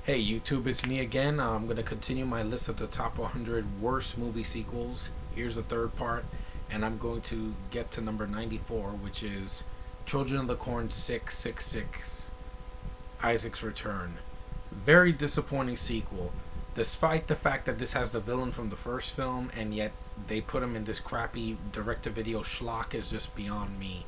Hey YouTube, it's me again. I'm going to continue my list of the top 100 worst movie sequels. Here's the third part, and I'm going to get to number 94, which is Children of the Corn 666, Isaac's Return. Very disappointing sequel. Despite the fact that this has the villain from the first film, and yet they put him in this crappy direct-to-video schlock is just beyond me.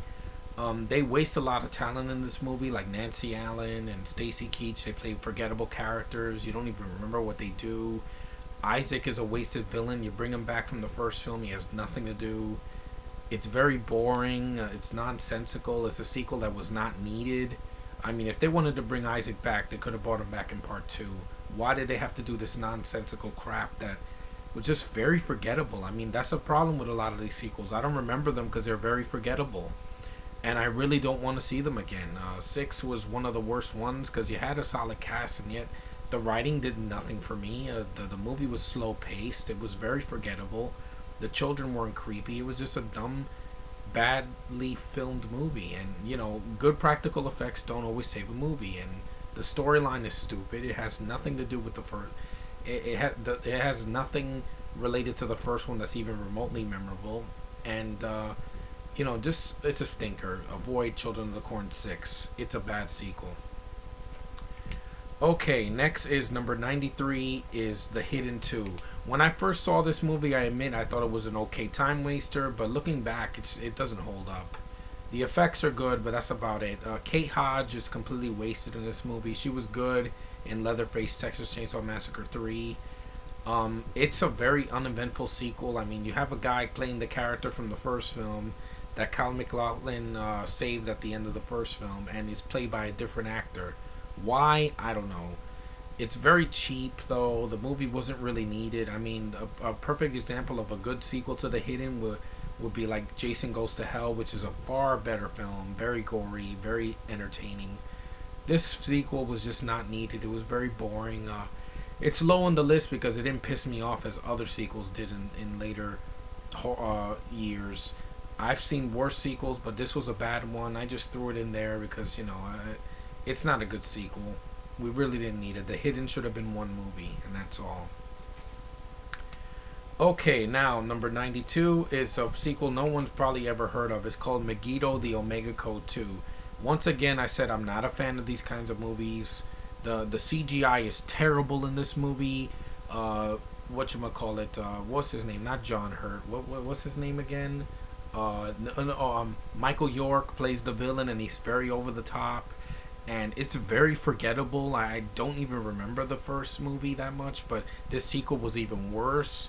They waste a lot of talent in this movie, like Nancy Allen and Stacy Keach. They play forgettable characters. You don't even remember what they do. Isaac is a wasted villain. You bring him back from the first film, he has nothing to do. It's very boring. It's nonsensical. It's a sequel that was not needed. I mean, if they wanted to bring Isaac back, they could have brought him back in part two. Why did they have to do this nonsensical crap that was just very forgettable? I mean, that's a problem with a lot of these sequels. I don't remember them because they're very forgettable, and I really don't want to see them again. Six was one of the worst ones because you had a solid cast, and yet the writing did nothing for me. The movie was slow paced. It was very forgettable. The children weren't creepy. It was just a dumb, badly filmed movie. And good practical effects don't always save a movie. And the storyline is stupid. It has nothing to do with the first. It has nothing related to the first one that's even remotely memorable. And just it's a stinker. Avoid Children of the Corn 6. It's a bad sequel. Okay, next is number 93 is The Hidden 2. When I first saw this movie, I admit I thought it was an okay time waster, but looking back, it doesn't hold up. The effects are good, but that's about it. Kate Hodge is completely wasted in this movie. She was good in Leatherface Texas Chainsaw Massacre 3. It's a very uneventful sequel. I mean, you have a guy playing the character from the first film that Kyle MacLachlan saved at the end of the first film, and it's played by a different actor. Why? I don't know. It's very cheap, though. The movie wasn't really needed. I mean, a perfect example of a good sequel to The Hidden would be like Jason Goes to Hell, which is a far better film, very gory, very entertaining. This sequel was just not needed. It was very boring. It's low on the list because it didn't piss me off as other sequels did in later years. I've seen worse sequels, but this was a bad one. I just threw it in there because, it's not a good sequel. We really didn't need it. The Hidden should have been one movie, and that's all. Okay, now number 92 is a sequel no one's probably ever heard of. It's called Megiddo, the Omega Code 2. Once again, I said I'm not a fan of these kinds of movies. The CGI is terrible in this movie. Whatchamacallit, what's his name? Not John Hurt. What's his name again? Michael York plays the villain, and he's very over the top, and it's very forgettable. I don't even remember the first movie that much, but this sequel was even worse.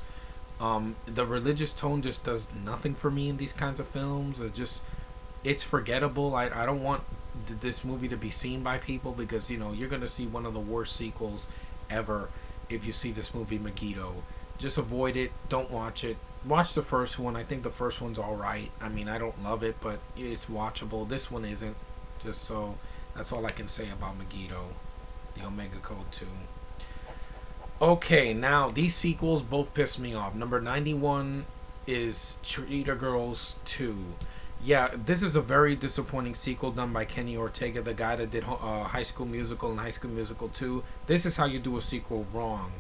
The religious tone just does nothing for me in these kinds of films. It's forgettable. I don't want this movie to be seen by people because you're gonna see one of the worst sequels ever if you see this movie Megiddo. Just avoid it. Don't watch it. Watch the first one. I think the first one's all right. I mean, I don't love it, but it's watchable. This one isn't. Just so that's all I can say about Megiddo, the Omega Code 2. Okay, now these sequels both piss me off. Number 91 is Cheetah Girls 2. Yeah, this is a very disappointing sequel done by Kenny Ortega, the guy that did High School Musical and High School Musical 2. This is how you do a sequel wrong.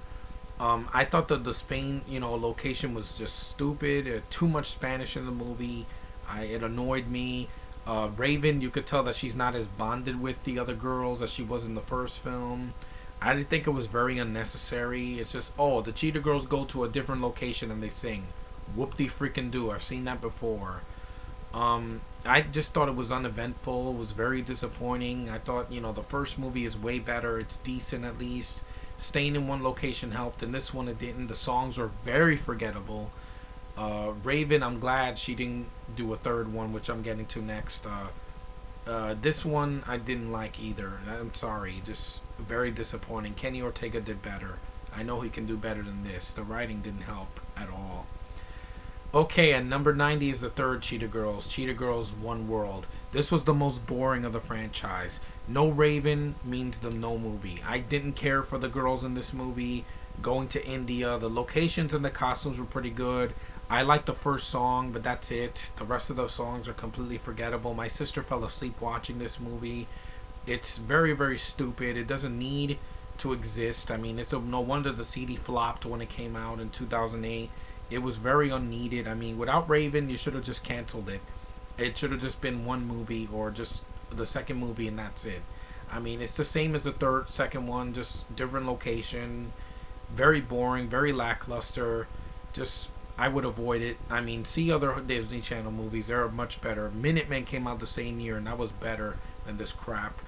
I thought that the Spain, location was just stupid. Too much Spanish in the movie. It annoyed me. Raven, you could tell that she's not as bonded with the other girls as she was in the first film. I didn't think it was very unnecessary. It's just, the Cheetah Girls go to a different location and they sing. Whoop-de freaking do. I've seen that before. I just thought it was uneventful. It was very disappointing. I thought, the first movie is way better. It's decent at least. Staying in one location helped. In this one, it didn't. The songs are very forgettable. Raven, I'm glad she didn't do a third one, which I'm getting to next. This one I didn't like either. I'm sorry. Just very disappointing. Kenny Ortega did better. I know he can do better than this. The writing didn't help at all. Okay, and number 90 is the third Cheetah Girls. Cheetah Girls One World. This was the most boring of the franchise. No Raven means the no movie. I didn't care for the girls in this movie. Going to India, the locations and the costumes were pretty good. I liked the first song, but that's it. The rest of those songs are completely forgettable. My sister fell asleep watching this movie. It's very, very stupid. It doesn't need to exist. I mean, no wonder the CD flopped when it came out in 2008. It was very unneeded. I mean, without Raven, you should have just canceled it. It should have just been one movie or just the second movie and that's it. I mean, it's the same as the second one, just different location. Very boring, very lackluster. Just I would avoid it. I mean, see other Disney Channel movies; they're much better. Minutemen came out the same year, and that was better than this crap.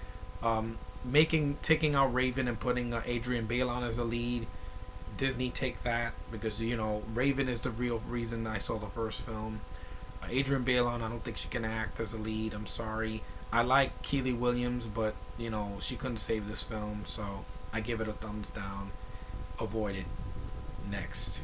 Taking out Raven and putting Adrian Bailon as a lead. Disney take that because Raven is the real reason I saw the first film. Adrian Bailon, I don't think she can act as a lead. I'm sorry. I like Keely Williams, but she couldn't save this film, so I give it a thumbs down. Avoid it. Next.